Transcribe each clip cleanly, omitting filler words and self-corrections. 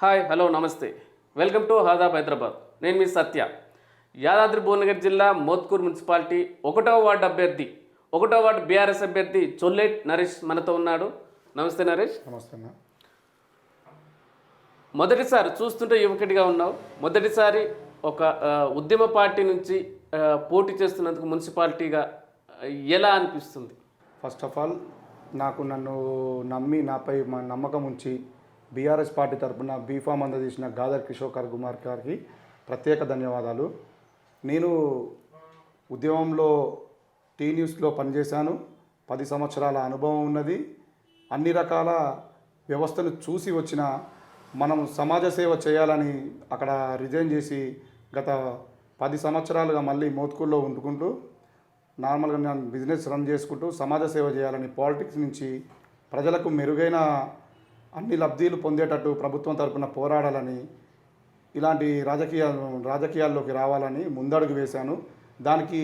Hi hello నమస్తే welcome to హాదాబ్ Hyderabad. నేను మీ సత్య. యాదాద్రి భువనగిరి జిల్లా మోత్కూర్ మున్సిపాలిటీ 1వ వార్డు అభ్యర్థి 1వ వార్డు బీఆర్ఎస్ అభ్యర్థి చొల్లేటి నరేష్ మనతో ఉన్నాడు. నమస్తే నరేష్. నమస్తే అన్న. మొదటిసారి చూస్తుంటే యువకుడిగా ఉన్నావు. మొదటిసారి ఒక ఉద్యమ పార్టీ నుంచి పోటీ చేస్తున్నందుకు మున్సిపాలిటీగా ఎలా అనిపిస్తుంది? ఫస్ట్ ఆఫ్ ఆల్ నన్ను నమ్మి నాపై నమ్మకం ఉంచి బీఆర్ఎస్ పార్టీ తరఫున బీఫామ్ అందజేసిన గాదర్ కిషోర్ కుమార్ గారికి ప్రత్యేక ధన్యవాదాలు. నేను ఉద్యమంలో టీ న్యూస్లో పనిచేశాను. 10 సంవత్సరాల అనుభవం ఉన్నది. అన్ని రకాల వ్యవస్థను చూసి వచ్చిన మనం సమాజ సేవ చేయాలని అక్కడ రిజైన్ చేసి గత 10 సంవత్సరాలుగా మళ్ళీ మోత్కూర్లో ఉంటుకుంటూ నార్మల్గా నేను బిజినెస్ రన్ చేసుకుంటూ సమాజ సేవ చేయాలని పాలిటిక్స్ నుంచి ప్రజలకు మెరుగైన అన్ని లబ్ధీలు పొందేటట్టు ప్రభుత్వం తరపున పోరాడాలని ఇలాంటి రాజకీయాల్లోకి రావాలని ముందడుగు వేశాను. దానికి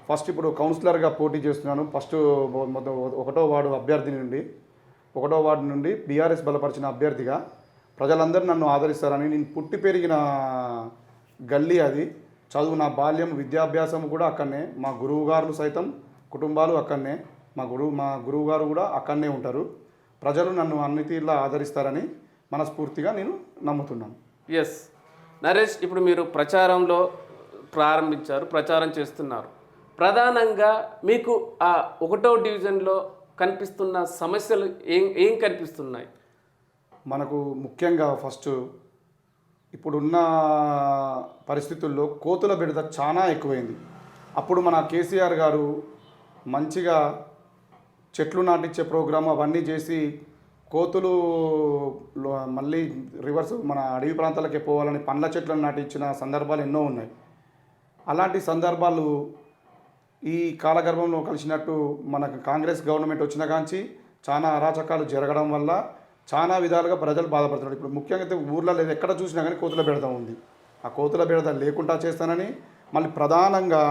ఫస్ట్ ఇప్పుడు కౌన్సిలర్గా పోటీ చేస్తున్నాను. ఫస్ట్ 1వ వార్డు అభ్యర్థి నుండి 1వ వార్డు నుండి బీఆర్ఎస్ బలపరిచిన అభ్యర్థిగా ప్రజలందరూ నన్ను ఆదరిస్తారని. నేను పుట్టి పెరిగిన గల్లీ అది. చదువు నా బాల్యం విద్యాభ్యాసం కూడా అక్కడనే. మా గురువు గారు సైతం కుటుంబాలు అక్కడనే. మా గురువు గారు కూడా అక్కడనే ఉంటారు. ప్రజలు నన్ను అన్ని తీర్లా ఆదరిస్తారని మనస్ఫూర్తిగా నేను నమ్ముతున్నాను. ఎస్ నరేష్, ఇప్పుడు మీరు ప్రచారంలో ప్రారంభించారు, ప్రచారం చేస్తున్నారు. ప్రధానంగా మీకు ఆ 1వ డివిజన్లో కనిపిస్తున్న సమస్యలు ఏం కనిపిస్తున్నాయి? మనకు ముఖ్యంగా ఫస్ట్ ఇప్పుడున్న పరిస్థితుల్లో కోతుల బెడద చాలా ఎక్కువైంది. అప్పుడు మన కేసీఆర్ గారు మంచిగా చెట్లు నాటించే ప్రోగ్రాము అవన్నీ చేసి కోతులు మళ్ళీ రివర్స్ మన అడవి ప్రాంతాలకే పోవాలని పండ్ల చెట్లను నాటించిన సందర్భాలు ఎన్నో ఉన్నాయి. అలాంటి సందర్భాలు ఈ కాలగర్భంలో కలిసినట్టు మనకు కాంగ్రెస్ గవర్నమెంట్ వచ్చిన కాంచి చాలా అరాచకాలు జరగడం వల్ల చాలా విధాలుగా ప్రజలు బాధపడుతున్నారు. ఇప్పుడు ముఖ్యంగా ఊర్లో లేదు, ఎక్కడ చూసినా కానీ కోతుల బెడద ఉంది. ఆ కోతుల బెడద లేకుండా చేస్తానని మళ్ళీ ప్రధానంగా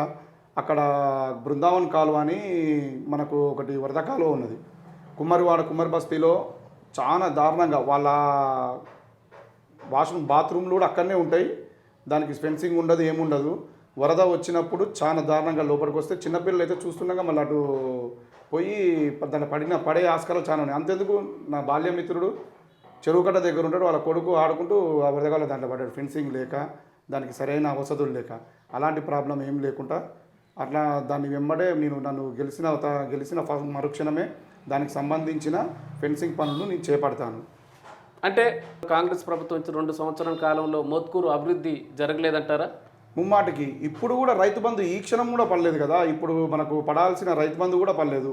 అక్కడ బృందావన్ కాలువ అని మనకు ఒకటి వరద కాలువ ఉన్నది. కుమ్మరి బస్తీలో చాలా దారుణంగా వాళ్ళ బాత్రూమ్లు కూడా అక్కడనే ఉంటాయి. దానికి ఫెన్సింగ్ ఉండదు, ఏముండదు. వరద వచ్చినప్పుడు చాలా దారుణంగా లోపలికి వస్తే చిన్నపిల్లలు అయితే చూస్తుండగా మళ్ళీ అటు పోయి దాన్ని పడే ఆస్కారాలు చాలా ఉన్నాయి. అంతెందుకు నా బాల్యమిత్రుడు చెరువుకట్ట దగ్గర ఉంటాడు, వాళ్ళ కొడుకు ఆడుకుంటూ ఆ వరదగాలో దాంట్లో పడ్డాడు. ఫెన్సింగ్ లేక దానికి సరైన వసతులు లేక. అలాంటి ప్రాబ్లం ఏం లేకుండా అట్లా దాన్ని వెంబడే నన్ను గెలిచిన మరుక్షణమే దానికి సంబంధించిన ఫెన్సింగ్ పనులు నేను చేపడతాను. అంటే కాంగ్రెస్ ప్రభుత్వం 2 సంవత్సరాల కాలంలో మోత్కూరు అభివృద్ధి జరగలేదంటారా? ముమ్మాటికి. ఇప్పుడు కూడా రైతు బంధు ఈ క్షణం కూడా పడలేదు కదా. ఇప్పుడు మనకు పడాల్సిన రైతు బంధు కూడా పడలేదు.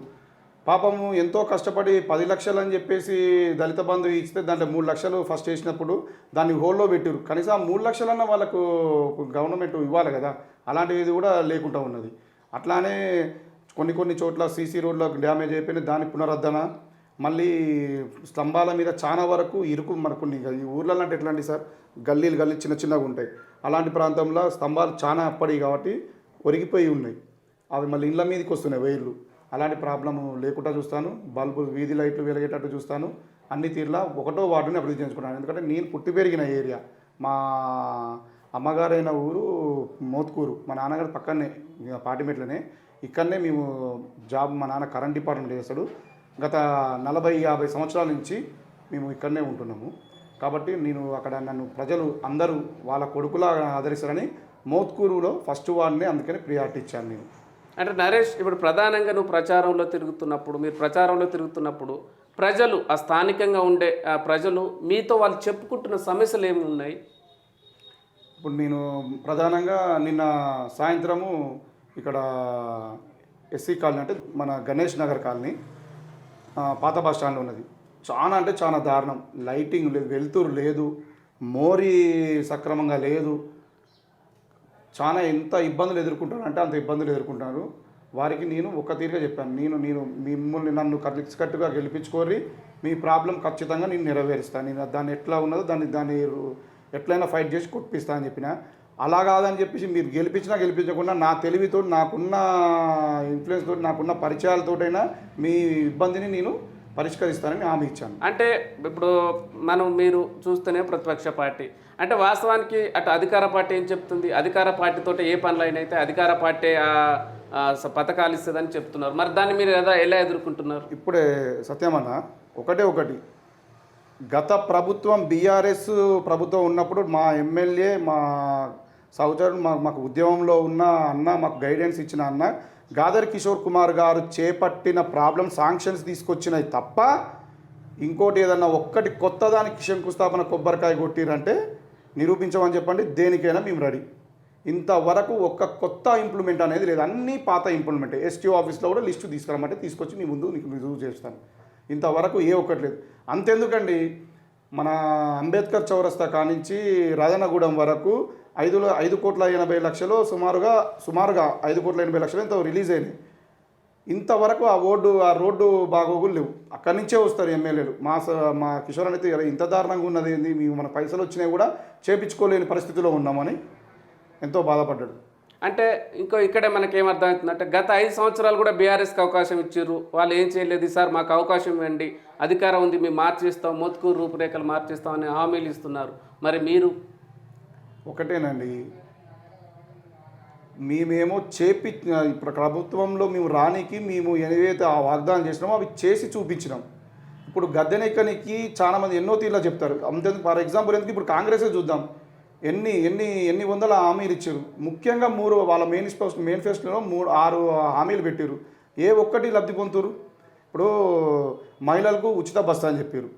పాపము ఎంతో కష్టపడి 10 లక్షలు అని చెప్పేసి దళిత బంధు ఇస్తే దాంట్లో 3 లక్షలు ఫస్ట్ చేసినప్పుడు దాన్ని హోల్లో పెట్టారు. కనీసం 3 లక్షలన్నా వాళ్ళకు గవర్నమెంట్ ఇవ్వాలి కదా. అలాంటిది కూడా లేకుండా ఉన్నది. అట్లానే కొన్ని చోట్ల సీసీ రోడ్లకు డ్యామేజ్ అయిపోయిన దాని పునరుద్ధరణ, మళ్ళీ స్తంభాల మీద చాలా వరకు ఇరుకు మనకు ఈ ఊర్లలో అంటే ఎట్లాంటి సార్ గల్లీలు చిన్నగా ఉంటాయి. అలాంటి ప్రాంతంలో స్తంభాలు చాలా అప్పటి కాబట్టి ఒరిగిపోయి ఉన్నాయి. అవి మళ్ళీ ఇళ్ళ మీదకి వస్తున్నాయి వైర్లు. అలాంటి ప్రాబ్లము లేకుండా చూస్తాను. బల్బు వీధి లైట్లు వెలిగేటట్టు చూస్తాను. అన్ని తీర్లా 1వ వార్డుని అభివృద్ధి చేసుకుంటాను. ఎందుకంటే నేను పుట్టి పెరిగిన ఏరియా. మా అమ్మగారైన ఊరు మోత్కూరు, మా నాన్నగారు పక్కనే పాటిమెట్లనే. ఇక్కడనే మేము మా నాన్న కరెంట్ డిపార్ట్మెంట్ చేస్తాడు. గత 40-50 సంవత్సరాల నుంచి మేము ఇక్కడనే ఉంటున్నాము. కాబట్టి అక్కడ నన్ను ప్రజలు అందరూ వాళ్ళ కొడుకులా ఆదరిస్తారని మోత్కూరులో 1st వార్డుని అందుకని ప్రియారిటీ ఇచ్చాను నేను. అంటే నరేష్, ఇప్పుడు ప్రధానంగా మీరు ప్రచారంలో తిరుగుతున్నప్పుడు ప్రజలు ఆ స్థానికంగా ఉండే ప్రజలు మీతో వాళ్ళు చెప్పుకుంటున్న సమస్యలు ఏమి ఉన్నాయి? ఇప్పుడు నేను ప్రధానంగా నిన్న సాయంత్రము ఇక్కడ ఎస్సీ కాలనీ అంటే మన గణేష్ నగర్ కాలనీ పాత బస్ స్టాండ్లో ఉన్నది. చాలా అంటే చాలా దారుణం. లైటింగ్ లేదు, వెలుతురు లేదు, మోరీ సక్రమంగా లేదు. చాలా ఎంత ఇబ్బందులు ఎదుర్కొంటారు అంటే అంత ఇబ్బందులు ఎదుర్కొంటారు. వారికి నేను ఒక్క తీరుగా చెప్పాను, మిమ్మల్ని నన్ను కట్టుగా గెలిపించుకోరి, మీ ప్రాబ్లం ఖచ్చితంగా నేను నెరవేరుస్తాను. నేను దాన్ని ఎట్లా ఉన్నదో దాన్ని ఎట్లయినా ఫైట్ చేసి కొట్టిస్తా అని చెప్పిన. అలా కాదని చెప్పేసి మీరు గెలిపించకుండా నా తెలివితో, నాకున్న ఇన్ఫ్లుయెన్స్ తోటి, నాకున్న పరిచయాలతోటైనా మీ ఇబ్బందిని నేను పరిష్కరిస్తానని హామీ ఇచ్చాను. అంటే ఇప్పుడు మీరు చూస్తేనే ప్రతిపక్ష పార్టీ అంటే వాస్తవానికి అటు అధికార పార్టీ ఏం చెప్తుంది, అధికార పార్టీతో ఏ పనులు అయినా అయితే అధికార పార్టీ పథకాలు ఇస్తుందని చెప్తున్నారు. మరి దాన్ని మీరు ఎలా ఎదుర్కొంటున్నారు? ఇప్పుడే సత్యమన్న ఒకటి గత ప్రభుత్వం బీఆర్ఎస్ ప్రభుత్వం ఉన్నప్పుడు మా ఎమ్మెల్యే మా సహచరుడు మాకు ఉద్యమంలో ఉన్న అన్న, మాకు గైడెన్స్ ఇచ్చిన అన్న గాదర్ కిషోర్ కుమార్ గారు చేపట్టిన ప్రాబ్లం శాంక్షన్స్ తీసుకొచ్చినాయి తప్ప ఇంకోటి ఏదన్నా ఒక్కటి కొత్త దానికి శంకుస్థాపన కొబ్బరికాయ కొట్టిరంటే నిరూపించమని చెప్పండి, దేనికైనా మేము రెడీ. ఇంతవరకు ఒక్క కొత్త ఇంప్లిమెంట్ అనేది లేదు, అన్నీ పాత ఇంప్లిమెంట్. ఎస్టీఓ ఆఫీస్లో కూడా లిస్టు తీసుకురమ్మంటే తీసుకొచ్చి మీ ముందు నీకు రుజువు చేస్తాను. ఇంతవరకు ఏ ఒక్కటి లేదు. అంతెందుకండి, మన అంబేద్కర్ చౌరస్తా కానించి రాజనగూడెం వరకు 5,80,00,000 సుమారుగా 5,80,00,000 ఎంతో రిలీజ్ అయినాయి. ఇంతవరకు ఆ రోడ్డు బాగోగులు లేవు. అక్కడి నుంచే వస్తారు ఎమ్మెల్యేలు. మా కిషోర్ అయితే ఇంత దారుణంగా ఉన్నది ఏంది, మేము మన పైసలు వచ్చినాయి కూడా చేపించుకోలేని పరిస్థితిలో ఉన్నామని ఎంతో బాధపడ్డాడు. అంటే ఇక్కడే మనకేమర్థమవుతుందంటే గత 5 సంవత్సరాలు కూడా బీఆర్ఎస్కి అవకాశం ఇచ్చారు, వాళ్ళు ఏం చేయలేదు. సార్ మాకు అవకాశం ఇవ్వండి, అధికారం ఉంది, మేము మార్చేస్తాం, మోత్కూరు రూపురేఖలు మార్చేస్తాం అని హామీలు ఇస్తున్నారు. మరి మీరు ఒకటేనండి, మేమేమో ఇప్పుడు ప్రభుత్వంలో మేము రానికి మేము ఏవైతే ఆ వాగ్దానం చేసినామో అవి చేసి చూపించినాం. ఇప్పుడు గద్దెనెక్కనికి చాలామంది ఎన్నో తీర్లా చెప్తారు. అంతేందుకు ఫర్ ఎగ్జాంపుల్ ఎందుకు ఇప్పుడు కాంగ్రెసే చూద్దాం, ఎన్ని వందల హామీలు ఇచ్చారు. ముఖ్యంగా వాళ్ళ మేనిఫెస్టోలో 6 హామీలు పెట్టారు. ఏ ఒక్కటి లబ్ధి పొందుతారు. ఇప్పుడు మహిళలకు ఉచిత బస్సు అని చెప్పారు.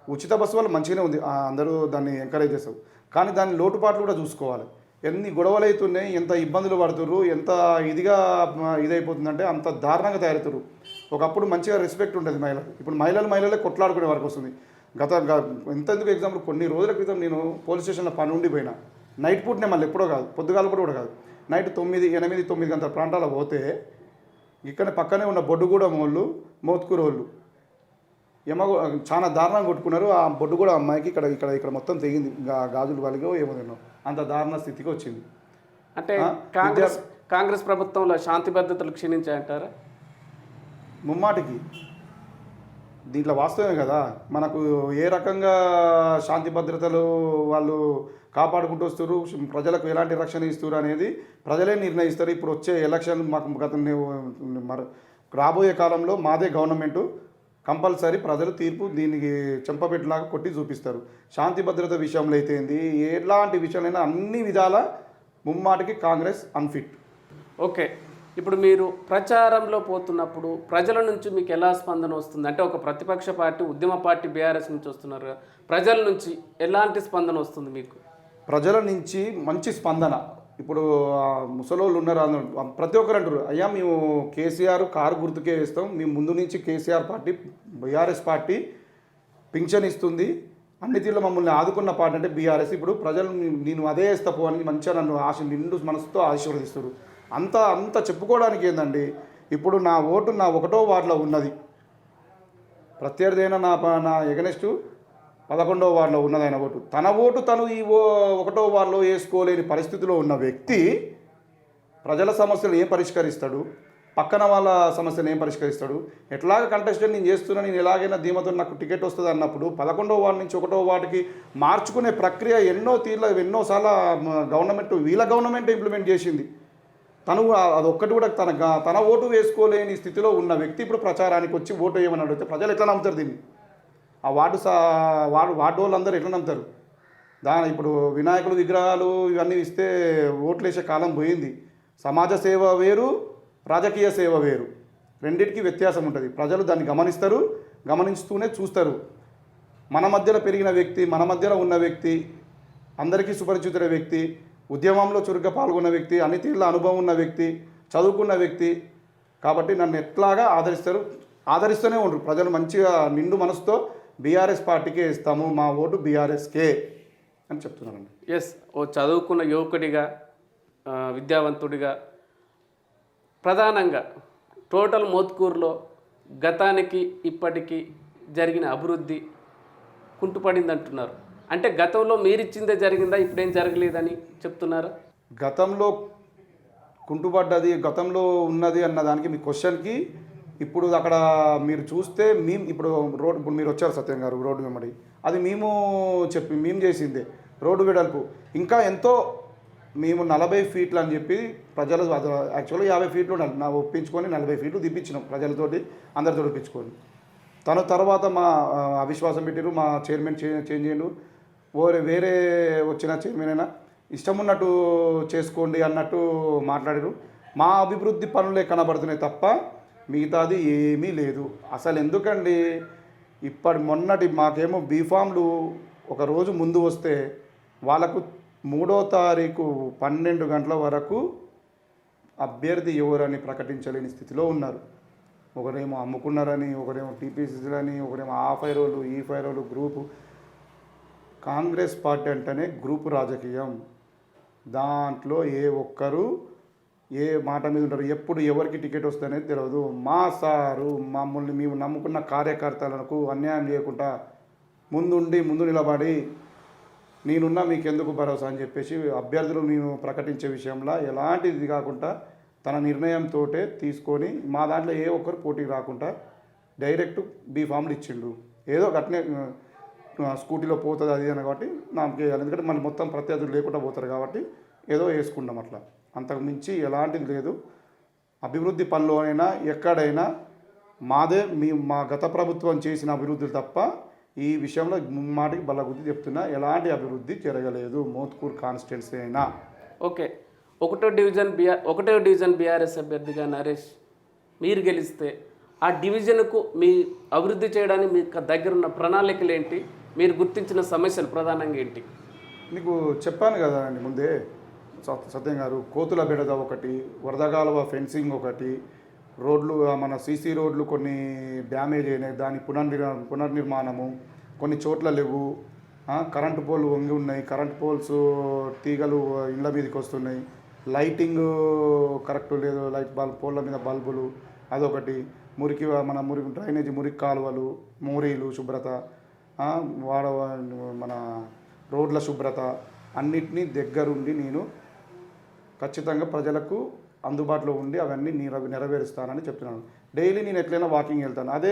ఉచిత బస్సు వల్ల మంచిగానే ఉంది, అందరూ దాన్ని ఎంకరేజ్ చేస్తారు. కానీ దాని లోటుపాట్లు కూడా చూసుకోవాలి. ఎన్ని గొడవలు అవుతున్నాయి, ఎంత ఇబ్బందులు పడుతున్నారు, ఎంత ఇదైపోతుందంటే అంత దారుణంగా తయారవుతారు. ఒకప్పుడు మంచిగా రెస్పెక్ట్ ఉంటుంది మహిళలు, ఇప్పుడు మహిళలే కొట్లాడుకునే వరకు వస్తుంది. ఎంతెందుకు ఎగ్జాంపుల్ కొన్ని రోజుల క్రితం నేను పోలీస్ స్టేషన్లో పని ఉండిపోయినా, నైట్ పూటనే, మళ్ళీ ఎప్పుడో కాదు, పొద్దుగాల కూడా కాదు, నైట్ 9, 8, 9 గంటల ప్రాంతాల్లో పోతే ఇక్కడ పక్కనే ఉన్న బొడ్డుగూడెం వాళ్ళు, మోత్కూరు వాళ్ళు చాలా దారుణంగా కొట్టుకున్నారు. ఆ బొడ్డు కూడా అమ్మాయికి ఇక్కడ మొత్తం తెగింది, గాజులు వలిగో ఏమో అంత దారుణ స్థితికి వచ్చింది. అంటే కాంగ్రెస్ ప్రభుత్వంలో శాంతి భద్రతలు క్షీణించాయంటారా? ముమ్మాటికి దీంట్లో వాస్తవమే కదా. మనకు ఏ రకంగా శాంతి భద్రతలు వాళ్ళు కాపాడుకుంటూ వస్తారు, ప్రజలకు ఎలాంటి రక్షణ ఇస్తారు అనేది ప్రజలే నిర్ణయిస్తారు. ఇప్పుడు వచ్చే ఎలక్షన్ మాకు రాబోయే కాలంలో మాదే గవర్నమెంటు, కంపల్సరీ ప్రజలు తీర్పు దీనికి చెంపపెట్టులాగా కొట్టి చూపిస్తారు. శాంతి భద్రత విషయంలో అయితే ఏంది, ఎలాంటి విషయాలైనా అన్ని విధాల ముమ్మాటికి కాంగ్రెస్ అన్ఫిట్. ఓకే, ఇప్పుడు మీరు ప్రచారంలో పోతున్నప్పుడు ప్రజల నుంచి మీకు ఎలా స్పందన వస్తుంది? అంటే ఒక ప్రతిపక్ష పార్టీ, ఉద్యమ పార్టీ బీఆర్ఎస్ నుంచి వస్తున్నారు కదా, ప్రజల నుంచి ఎలాంటి స్పందన వస్తుంది మీకు? ప్రజల నుంచి మంచి స్పందన. ఇప్పుడు ముసలోళ్ళు ఉన్నారు, ప్రతి ఒక్కరు అంటారు, అయ్యా మేము కేసీఆర్ కారు గుర్తుకే వేస్తాం, మేము ముందు నుంచి KCR party, BRS party pension ఇస్తుంది, అన్ని తీరులో మమ్మల్ని ఆదుకున్న పార్టీ అంటే బీఆర్ఎస్. ఇప్పుడు ప్రజలు నేను అదే వేస్తా పోవని మంచిగా నన్ను నిండు మనసుతో ఆశీర్వదిస్తారు. అంత చెప్పుకోవడానికి ఏందండి. ఇప్పుడు నా ఓటు నా 1వ వార్డులో ఉన్నది, ప్రత్యర్థి అయినా నా ఎగనెస్టు 11వ వార్డులో ఉన్నది ఆయన ఓటు. తన ఓటు తను ఈ 1వ వార్డులో వేసుకోలేని పరిస్థితిలో ఉన్న వ్యక్తి ప్రజల సమస్యలు ఏం పరిష్కరిస్తాడు, పక్కన వాళ్ళ సమస్యలు ఏం పరిష్కరిస్తాడు? ఎట్లాగ కంటెస్టెంట్ నేను చేస్తున్నా, నేను ఎలాగైనా ధీమతో నాకు టికెట్ వస్తుంది అన్నప్పుడు 11వ వార్డు నుంచి 1వ వార్డుకి మార్చుకునే ప్రక్రియ ఎన్నోసార్లు వీళ్ళ గవర్నమెంట్ ఇంప్లిమెంట్ చేసింది. తను అదొక్కటి కూడా తన ఓటు వేసుకోలేని స్థితిలో ఉన్న వ్యక్తి ఇప్పుడు ప్రచారానికి వచ్చి ఓటు వేయమని అడిగితే ప్రజలు ఎట్లా నమ్ముతారు దీన్ని? ఆ వార్డు వాళ్ళందరూ ఎట్లా నమ్ముతారు? ఇప్పుడు వినాయకుడు విగ్రహాలు ఇవన్నీ ఇస్తే ఓట్లు వేసే కాలం పోయింది. సమాజ సేవ వేరు, రాజకీయ సేవ వేరు, రెండింటికి వ్యత్యాసం ఉంటుంది. ప్రజలు దాన్ని గమనిస్తూనే చూస్తారు. మన మధ్యలో పెరిగిన వ్యక్తి, మన మధ్యలో ఉన్న వ్యక్తి, అందరికీ సుపరిచితుల వ్యక్తి, ఉద్యమంలో చురుగ్గా పాల్గొన్న వ్యక్తి, అన్ని తీర్ల అనుభవం ఉన్న వ్యక్తి, చదువుకున్న వ్యక్తి కాబట్టి నన్ను ఎట్లాగా ఆదరిస్తూనే ఉండరు ప్రజలు. మంచిగా నిండు మనసుతో బీఆర్ఎస్ పార్టీకే ఇస్తాము, మా ఓటు బీఆర్ఎస్కే అని చెప్తున్నానండి. ఎస్, ఓ చదువుకున్న యువకుడిగా, విద్యావంతుడిగా, ప్రధానంగా టోటల్ మోత్కూరులో గతానికి ఇప్పటికీ జరిగిన అభివృద్ధి కుంటుపడింది అంటున్నారు. అంటే గతంలో మీరిచ్చిందే జరిగిందా, ఇప్పుడేం జరగలేదని చెప్తున్నారా? గతంలో కుంటుపడ్డది, గతంలో ఉన్నది అన్న దానికి మీ క్వశ్చన్కి ఇప్పుడు అక్కడ మీరు చూస్తే మేము ఇప్పుడు ఇప్పుడు మీరు వచ్చారు సత్యం గారు రోడ్డు వెంబడి, అది మేము చేసిందే రోడ్డు వెడల్పు. ఇంకా ఎంతో మేము 40 ఫీట్లు అని చెప్పి ప్రజలు యాక్చువల్గా 50 ఫీట్లు ఉండాలి, ఒప్పించుకొని 40 ఫీట్లు దిప్పించినాం ప్రజలతోటి, అందరితో ఒప్పించుకొని. తర్వాత మా అవిశ్వాసం పెట్టారు, మా చైర్మన్ చేంజ్ చేయండు, వేరే వచ్చిన చైర్మన్ అయినా ఇష్టం ఉన్నట్టు చేసుకోండి అన్నట్టు మాట్లాడారు. మా అభివృద్ధి పనులే కనబడుతున్నాయి తప్ప మిగతాది ఏమీ లేదు. అసలు ఎందుకండి మొన్నటి మాకేమో బీఫామ్లు ఒక రోజు ముందు వస్తే వాళ్ళకు 3వ తారీఖు 12 గంటల వరకు అభ్యర్థి ఎవరని ప్రకటించలేని స్థితిలో ఉన్నారు. ఒకరేమో అమ్ముకున్నారని, ఒకరేమో టీపీసీసీలని, ఒకరేమో ఆ ఫైరోలు ఈ ఫైరోలు గ్రూపు. కాంగ్రెస్ పార్టీ అంటేనే గ్రూపు రాజకీయం. దాంట్లో ఏ ఒక్కరు ఏ మాట మీద ఉంటారు, ఎప్పుడు ఎవరికి టికెట్ వస్తుందనేది తెలియదు. మా సారు మమ్మల్ని మేము నమ్ముకున్న కార్యకర్తలకు అన్యాయం చేయకుండా ముందు నిలబడి నేనున్నా మీకు ఎందుకు భరోసా అని చెప్పేసి అభ్యర్థులు నేను ప్రకటించే విషయంలో ఎలాంటిది కాకుండా తన నిర్ణయంతో తీసుకొని మా దాంట్లో ఏ ఒక్కరు పోటీకి రాకుండా డైరెక్ట్ బీఫామ్లు ఇచ్చిండు. ఏదో అట్నే స్కూటీలో పోతుంది అది అని కాబట్టి నాకు వేయాలి, ఎందుకంటే మళ్ళీ మొత్తం ప్రత్యర్థులు లేకుండా పోతారు కాబట్టి ఏదో వేసుకుంటాం అట్లా. అంతకు మించి ఎలాంటిది లేదు. అభివృద్ధి పనుల్లోనైనా ఎక్కడైనా మా గత ప్రభుత్వం చేసిన అభివృద్ధులు తప్ప ఈ విషయంలో ముమ్మాటికి బల్లగుద్ది చెప్తున్నా, ఎలాంటి అభివృద్ధి జరగలేదు మోత్కూర్ కాన్స్టిట్యున్సీ అయినా. ఓకే, ఒకటో డివిజన్ బీఆర్ఎస్ అభ్యర్థిగా నరేష్ మీరు గెలిస్తే ఆ డివిజన్కు మీ అభివృద్ధి చేయడానికి మీకు దగ్గరున్న ప్రణాళికలు ఏంటి, మీరు గుర్తించిన సమస్యలు ప్రధానంగా ఏంటి? మీకు చెప్పాను కదా అండి ముందే సత్యం గారు, కోతుల బెడద ఒకటి, వరదగాలువ ఫెన్సింగ్ ఒకటి, రోడ్లు మన సీసీ రోడ్లు కొన్ని డ్యామేజ్ అయినాయి, దాని పునర్నిర్మాణము కొన్ని చోట్ల లేవు. కరెంటు పోల్లు వంగి ఉన్నాయి, కరెంట్ పోల్స్ తీగలు ఇళ్ళ మీదకి వస్తున్నాయి, లైటింగ్ కరెక్ట్ లేదు, పోల్ల మీద బల్బులు అదొకటి, మురికి డ్రైనేజీ మురికి కాలువలు, మోరీలు శుభ్రత, మన రోడ్ల శుభ్రత అన్నిటినీ దగ్గరుండి నేను ఖచ్చితంగా ప్రజలకు అందుబాటులో ఉండి అవన్నీ నెరవేరుస్తానని చెప్తున్నాను. డైలీ నేను ఎట్లయినా వాకింగ్ వెళ్తాను, అదే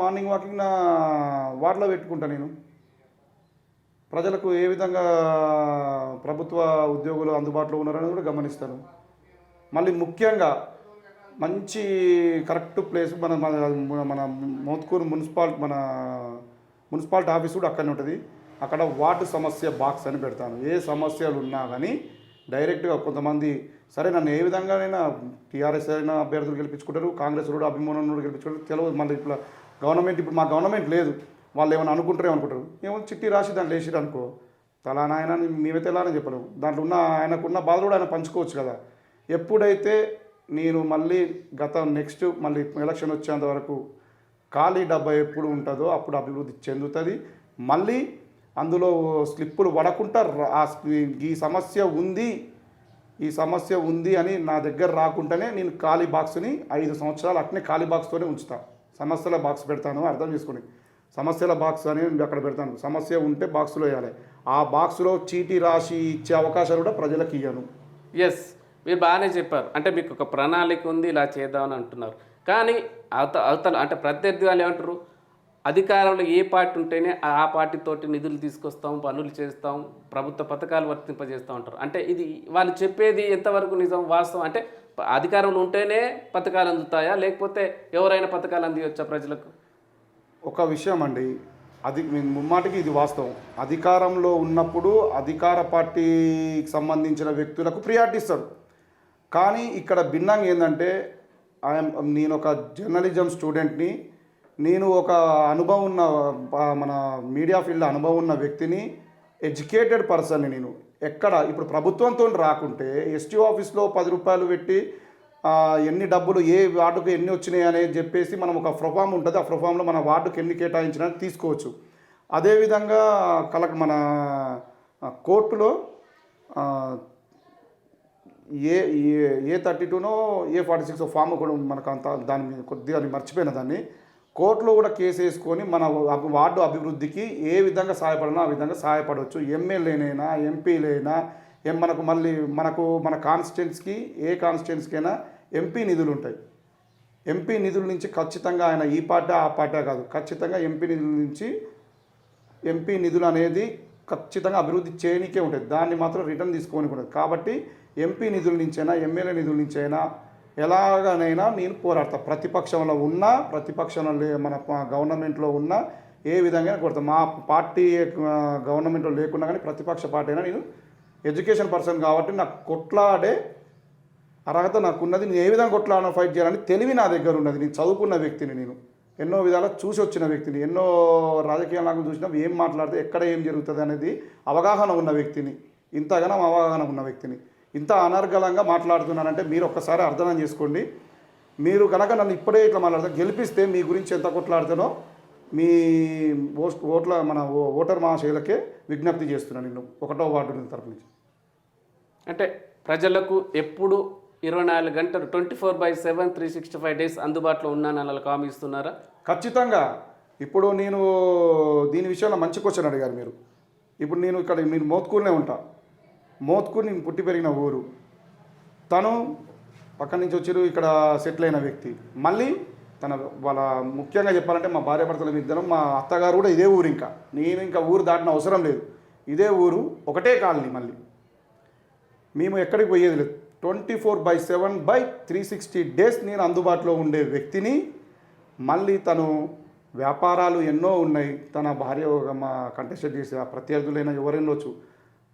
మార్నింగ్ వాకింగ్ నా వార్డులో పెట్టుకుంటాను. నేను ప్రజలకు ఏ విధంగా ప్రభుత్వ ఉద్యోగులు అందుబాటులో ఉన్నారని కూడా గమనిస్తాను. మళ్ళీ ముఖ్యంగా మంచి కరెక్ట్ ప్లేస్ మన మోత్కూరు మున్సిపాలిటీ ఆఫీస్ కూడా అక్కడనే ఉంటుంది. అక్కడ వార్డు సమస్య బాక్స్ అని పెడతాను. ఏ సమస్యలు ఉన్నా కానీ డైరెక్ట్గా కొంతమంది సరే నన్ను ఏ విధంగానైనా టీఆర్ఎస్ అయినా అభ్యర్థులు గెలిపించుకుంటారు, కాంగ్రెస్ కూడా అభిమానం కూడా గెలిపించుకుంటారు తెలియదు. మళ్ళీ ఇప్పుడు మా గవర్నమెంట్ లేదు, వాళ్ళు ఏమైనా అనుకుంటారు ఏమో చిట్టి రాసి దాంట్లో వేసిరు అనుకో, తలానా ఆయన మేమైతే ఎలా అని చెప్పలేము. దాంట్లో ఆయనకున్న బాధ కూడా ఆయన పంచుకోవచ్చు కదా. ఎప్పుడైతే నేను మళ్ళీ నెక్స్ట్ మళ్ళీ ఎలక్షన్ వచ్చేంత వరకు ఖాళీ డబ్బా ఎప్పుడు ఉంటుందో అప్పుడు అభివృద్ధి చెందుతుంది. మళ్ళీ అందులో స్లిప్పులు పడకుండా ఈ సమస్య ఉంది అని నా దగ్గర రాకుండానే నేను ఖాళీ బాక్స్ని 5 సంవత్సరాలు అట్నే ఖాళీ బాక్స్తోనే ఉంచుతాను. సమస్యల బాక్స్ పెడతాను, అర్థం చేసుకోండి. సమస్యల బాక్స్ అని అక్కడ పెడతాను. సమస్య ఉంటే బాక్స్లో వేయాలి. ఆ బాక్స్లో చీటీ రాసి ఇచ్చే అవకాశాలు కూడా ప్రజలకు ఇయ్యను. ఎస్, మీరు బాగానే చెప్పారు. అంటే మీకు ఒక ప్రణాళిక ఉంది, ఇలా చేద్దామని అంటున్నారు. కానీ అవతల అంటే ప్రత్యర్థి వాళ్ళు ఏమంటారు, అధికారంలో ఏ పార్టీ ఉంటేనే ఆ పార్టీతోటి నిధులు తీసుకొస్తాం, పనులు చేస్తాం, ప్రభుత్వ పథకాలు వర్తింపజేస్తూ ఉంటారు. అంటే ఇది వాళ్ళు చెప్పేది ఎంతవరకు నిజం వాస్తవం? అంటే అధికారంలో ఉంటేనే పథకాలు అందుతాయా, లేకపోతే ఎవరైనా పథకాలు అందియొచ్చా ప్రజలకు? ఒక విషయం అండి, ముమ్మాటికి ఇది వాస్తవం. అధికారంలో ఉన్నప్పుడు అధికార పార్టీకి సంబంధించిన వ్యక్తులకు ప్రియారిటీ ఇస్తారు. కానీ ఇక్కడ భిన్నంగా ఏంటంటే నేను ఒక జర్నలిజం స్టూడెంట్ని, నేను ఒక అనుభవం ఉన్న మన మీడియా ఫీల్డ్ అనుభవం ఉన్న వ్యక్తిని, ఎడ్యుకేటెడ్ పర్సన్ని. నేను ఇప్పుడు ప్రభుత్వంతో రాకుంటే ఎస్టీ ఆఫీస్లో 10 రూపాయలు పెట్టి ఎన్ని డబ్బులు ఏ వార్డుకు ఎన్ని వచ్చినాయి అనేది చెప్పేసి మనం ఒక ప్రొఫామ్ ఉంటుంది, ఆ ప్రొఫామ్లో మన వార్డుకు ఎన్ని కేటాయించినా తీసుకోవచ్చు. అదేవిధంగా మన కోర్టులో A32నో A46 ఫామ్ కూడా మనకు అంత దాని మీద కొద్దిగా మర్చిపోయిన దాన్ని, కోర్టులో కూడా కేసు వేసుకొని మన వార్డు అభివృద్ధికి ఏ విధంగా సహాయపడినా ఆ విధంగా సహాయపడవచ్చు. ఎమ్మెల్యేనైనా ఎంపీలైనా మన కాన్స్టిట్యున్సీకి ఏ కాన్స్టిట్యున్సీకైనా ఎంపీ నిధులు ఉంటాయి. ఎంపీ నిధుల నుంచి ఖచ్చితంగా ఆయన ఈ పార్టీ ఆ పార్టీ కాదు, ఖచ్చితంగా ఎంపీ నిధుల నుంచి ఎంపీ నిధులు అనేది ఖచ్చితంగా అభివృద్ధి చేయనికే ఉంటుంది, దాన్ని మాత్రం రిటర్న్ తీసుకోనికి ఉంటుంది. కాబట్టి ఎంపీ నిధుల నుంచైనా ఎమ్మెల్యే నిధుల నుంచైనా ఎలాగనైనా నేను పోరాడతా. ప్రతిపక్షంలో ఉన్నా, ప్రతిపక్షంలో మన గవర్నమెంట్లో ఉన్నా, ఏ విధంగా కొడతా. మా పార్టీ గవర్నమెంట్లో లేకున్నా కానీ ప్రతిపక్ష పార్టీ అయినా నేను ఎడ్యుకేషన్ పర్సన్ కాబట్టి నాకు కొట్లాడే అర్హత నాకున్నది. నేను ఏ విధంగా కొట్లాడను, ఫైట్ చేయాలని తెలివి నా దగ్గర ఉన్నది. నేను చదువుకున్న వ్యక్తిని, నేను ఎన్నో విధాలా చూసి వచ్చిన వ్యక్తిని, ఎన్నో రాజకీయ నాయకులు చూసినా ఏం మాట్లాడితే ఎక్కడ ఏం జరుగుతుంది అనేది అవగాహన ఉన్న వ్యక్తిని, ఇంతగానో అవగాహన ఉన్న వ్యక్తిని. ఇంత అనర్గళంగా మాట్లాడుతున్నానంటే మీరు ఒక్కసారి అర్థం చేసుకోండి. మీరు కనుక నన్ను ఇప్పుడే ఇట్లా మాట్లాడితే గెలిపిస్తే మీ గురించి ఎంత కొట్లాడుతానో మీ మన ఓటర్ మహాశయులకే విజ్ఞప్తి చేస్తున్నాను నేను 1వ వార్డు తరపు నుంచి. అంటే ప్రజలకు ఎప్పుడు 24 గంటలు 24/7 365 డేస్ అందుబాటులో ఉన్నానని వాళ్ళకి హామీ ఇస్తున్నారా? ఖచ్చితంగా. ఇప్పుడు నేను దీని విషయంలో మంచి క్వశ్చన్ అడిగారు మీరు. ఇప్పుడు నేను మోత్కూరునే ఉంటా. మోత్కూరు నేను పుట్టి పెరిగిన ఊరు. తను పక్కన నుంచి వచ్చారు, ఇక్కడ సెటిల్ అయిన వ్యక్తి. మళ్ళీ వాళ్ళ ముఖ్యంగా చెప్పాలంటే మా భార్యాభర్తల ఇద్దరం, మా అత్తగారు కూడా ఇదే ఊరు. నేను ఇంకా ఊరు దాటిన అవసరం లేదు, ఇదే ఊరు, ఒకటే కాలనీ. మళ్ళీ మేము ఎక్కడికి పోయేది లేదు. 24/7/360 డేస్ నేను అందుబాటులో ఉండే వ్యక్తిని. మళ్ళీ తను వ్యాపారాలు ఎన్నో ఉన్నాయి. తన భార్య మా కంటెస్టెడ్ చేసే ఆ ప్రత్యర్థులైన ఎవరైనొచ్చు,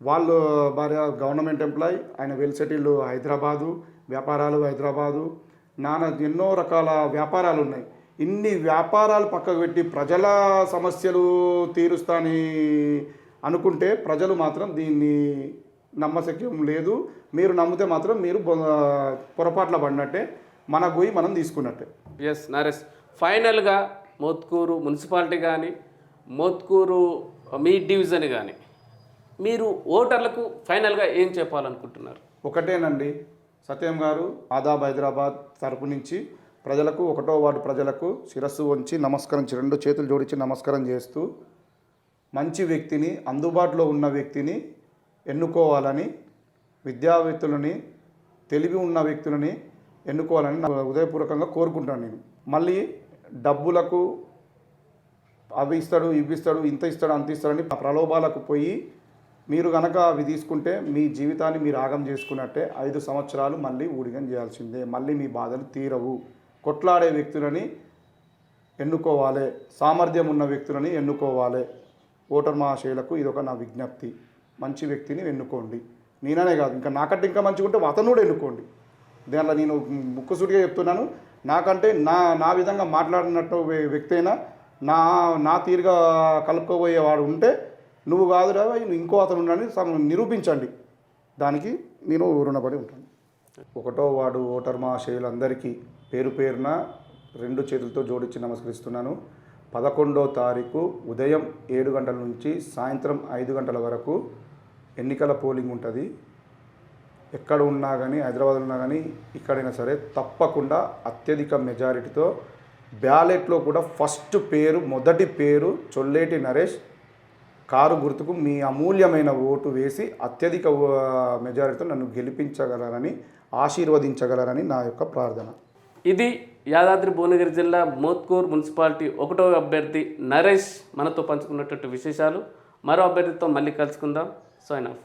వాళ్ళు భార్య గవర్నమెంట్ ఎంప్లాయ్, ఆయన వెల్ సెటిల్డ్ హైదరాబాదు, వ్యాపారాలు హైదరాబాదు, ఎన్నో రకాల వ్యాపారాలు ఉన్నాయి. ఇన్ని వ్యాపారాలు పక్కకు పెట్టి ప్రజల సమస్యలు తీరుస్తాని అనుకుంటే ప్రజలు మాత్రం దీన్ని నమ్మశక్యం లేదు. మీరు నమ్మితే మాత్రం మీరు పొరపాట్ల పడినట్టే, మన గోయి మనం తీసుకున్నట్టే. ఎస్ నరేష్, ఫైనల్గా మోత్కూరు మున్సిపాలిటీ కానీ మోత్కూరు మీ డివిజన్ కానీ మీరు ఓటర్లకు ఫైనల్గా ఏం చెప్పాలనుకుంటున్నారు? ఒకటేనండి, సత్యం గారు ఆదాబ్ హైదరాబాద్ తరపు నుంచి ప్రజలకు 1వ వార్డు ప్రజలకు శిరస్సు వంచి నమస్కరించి 2 చేతులు జోడించి నమస్కారం చేస్తూ మంచి వ్యక్తిని, అందుబాటులో ఉన్న వ్యక్తిని ఎన్నుకోవాలని, విద్యావేత్తలని, తెలివి ఉన్న వ్యక్తులని ఎన్నుకోవాలని హృదయపూర్వకంగా కోరుకుంటాను నేను. మళ్ళీ డబ్బులకు అవి ఇస్తాడు, ఇవి ఇస్తాడు, ఇంత ఇస్తాడు, అంత ఇస్తాడని ప్రలోభాలకు పోయి మీరు కనుక అవి తీసుకుంటే మీ జీవితాన్ని మీరు ఆగం చేసుకున్నట్టే. 5 సంవత్సరాలు మళ్ళీ ఊడిగం చేయాల్సిందే. మళ్ళీ మీ బాధలు తీరవు. కొట్లాడే వ్యక్తులని ఎన్నుకోవాలి, సామర్థ్యం ఉన్న వ్యక్తులని ఎన్నుకోవాలి. ఓటర్ మహాశయులకు ఇదొక నా విజ్ఞప్తి. మంచి వ్యక్తిని ఎన్నుకోండి. నేననే కాదు, ఇంకా నాకంటే ఇంకా మంచిగా ఉంటే అతను కూడా ఎన్నుకోండి. దాంట్లో నేను ముక్కుసూటిగా చెప్తున్నాను. నాకంటే నా విధంగా మాట్లాడినట్టు వ్యక్తి అయినా నా తీరుగా కలుపుకోబోయేవాడు ఉంటే నువ్వు కాదురా ఇంకో అతను ఉన్నాడని నిరూపించండి. దానికి నేను రుణపడి ఉంటాను. 1వ వార్డు ఓటర్ మహాశయులందరికీ పేరు పేరున 2 చేతులతో జోడించి నమస్కరిస్తున్నాను. 11వ తారీఖు ఉదయం 7 గంటల నుంచి సాయంత్రం 5 గంటల వరకు ఎన్నికల పోలింగ్ ఉంటుంది. ఎక్కడ ఉన్నా కానీ, హైదరాబాద్ ఉన్నా కానీ, ఇక్కడైనా సరే తప్పకుండా అత్యధిక మెజారిటీతో బ్యాలెట్లో కూడా మొదటి పేరు చొల్లేటి నరేష్, కారు గుర్తుకు మీ అమూల్యమైన ఓటు వేసి అత్యధిక మెజారిటీతో నన్ను గెలిపించగలరని, ఆశీర్వదించగలరని నా యొక్క ప్రార్థన. ఇది యాదాద్రి భువనగిరి జిల్లా మోత్కూర్ మున్సిపాలిటీ 1వ అభ్యర్థి నరేష్ మనతో పంచుకున్నటువంటి విశేషాలు. మరో అభ్యర్థితో మళ్ళీ కలుసుకుందాం. Sign of.